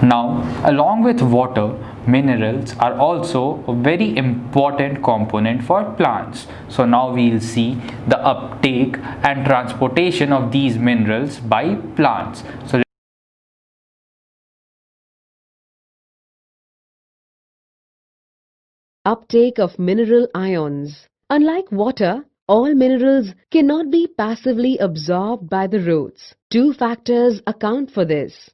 Now, along with water, minerals are also a very important component for plants. So now we'll see the uptake and transportation of these minerals by plants. So uptake of mineral ions. Unlike water, all minerals cannot be passively absorbed by the roots. Two factors account for this.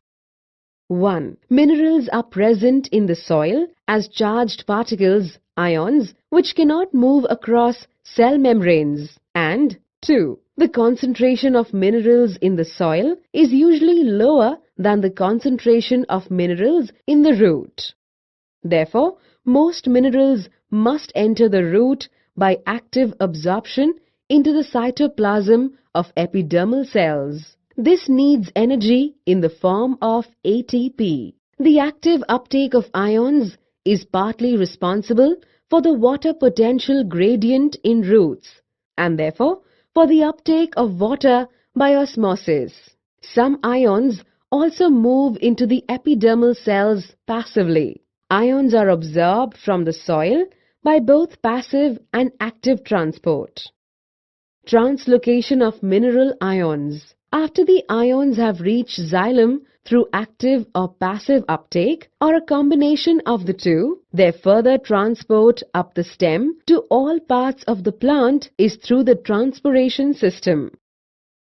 1. Minerals are present in the soil as charged particles, ions, which cannot move across cell membranes. And 2. The concentration of minerals in the soil is usually lower than the concentration of minerals in the root. Therefore, most minerals must enter the root by active absorption into the cytoplasm of epidermal cells. This needs energy in the form of ATP. The active uptake of ions is partly responsible for the water potential gradient in roots and therefore for the uptake of water by osmosis. Some ions also move into the epidermal cells passively. Ions are absorbed from the soil by both passive and active transport. Translocation of mineral ions. After the ions have reached xylem through active or passive uptake or a combination of the two, their further transport up the stem to all parts of the plant is through the transpiration system.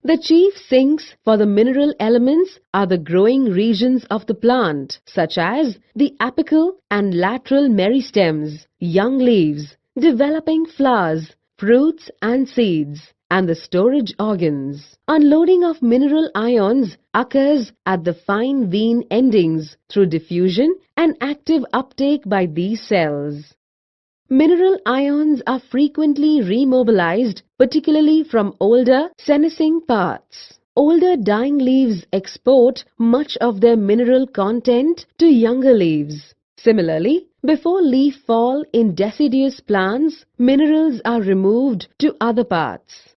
The chief sinks for the mineral elements are the growing regions of the plant, such as the apical and lateral meristems, young leaves, developing flowers, fruits and seeds, and the storage organs. Unloading of mineral ions occurs at the fine vein endings through diffusion and active uptake by these cells. Mineral ions are frequently remobilized, particularly from older senescing parts. Older dying leaves export much of their mineral content to younger leaves. Similarly, before leaf fall in deciduous plants, minerals are removed to other parts.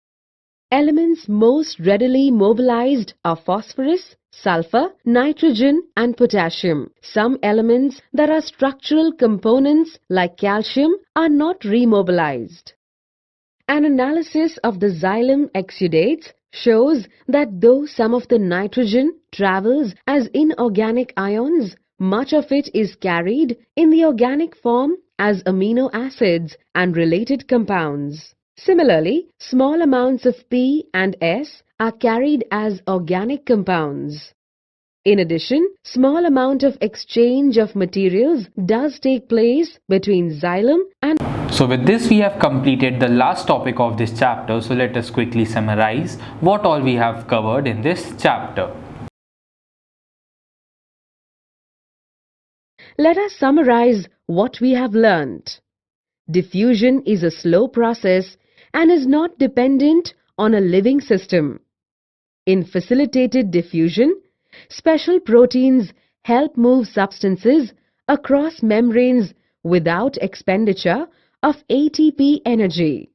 Elements most readily mobilized are phosphorus, sulfur, nitrogen and potassium. Some elements that are structural components like calcium are not remobilized. An analysis of the xylem exudates shows that though some of the nitrogen travels as inorganic ions, much of it is carried in the organic form as amino acids and related compounds. Similarly, small amounts of P and S are carried as organic compounds. In addition, small amount of exchange of materials does take place between xylem and. So with this we have completed the last topic of this chapter. So let us quickly summarize what all we have covered in this chapter. Let us summarize what we have learnt. Diffusion is a slow process and is not dependent on a living system. In facilitated diffusion, special proteins help move substances across membranes without expenditure of ATP energy.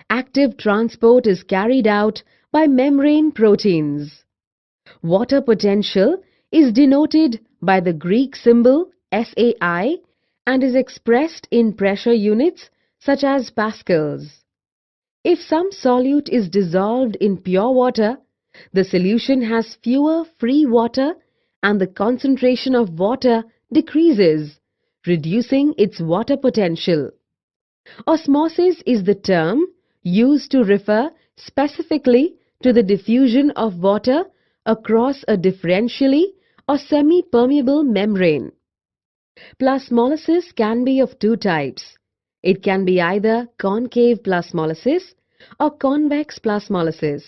Active transport is carried out by membrane proteins. Water potential is denoted by the Greek symbol SAI and is expressed in pressure units such as pascals. If some solute is dissolved in pure water, the solution has fewer free water and the concentration of water decreases, reducing its water potential. Osmosis is the term used to refer specifically to the diffusion of water across a differentially or semi-permeable membrane. Plasmolysis can be of two types. It can be either concave plasmolysis or convex plasmolysis.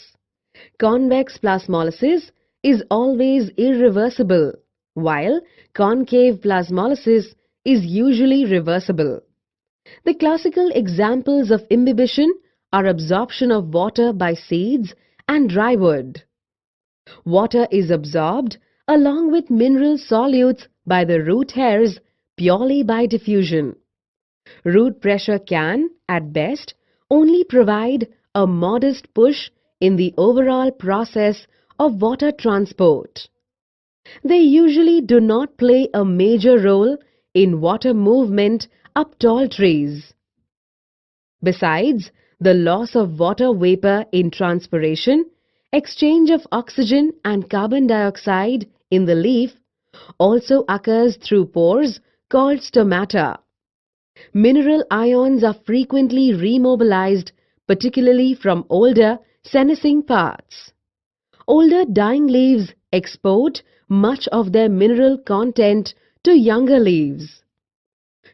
Convex plasmolysis is always irreversible, while concave plasmolysis is usually reversible. The classical examples of imbibition are absorption of water by seeds and dry wood. Water is absorbed along with mineral solutes by the root hairs purely by diffusion. Root pressure can, at best, only provide a modest push in the overall process of water transport. They usually do not play a major role in water movement up tall trees. Besides, the loss of water vapor in transpiration, exchange of oxygen and carbon dioxide in the leaf also occurs through pores called stomata. Mineral ions are frequently remobilized, particularly from older senescing parts. Older dying leaves export much of their mineral content to younger leaves.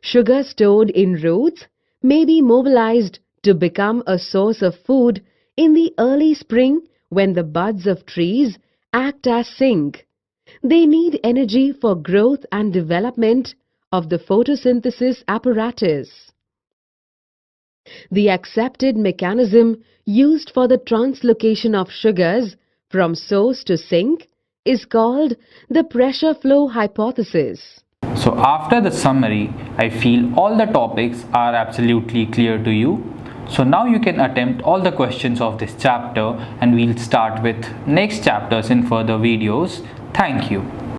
Sugar stored in roots may be mobilized to become a source of food in the early spring when the buds of trees act as zinc. They need energy for growth and development of the photosynthesis apparatus. The accepted mechanism used for the translocation of sugars from source to sink is called the pressure flow hypothesis. So after the summary, I feel all the topics are absolutely clear to you. So now you can attempt all the questions of this chapter, and we'll start with next chapters in further videos. Thank you.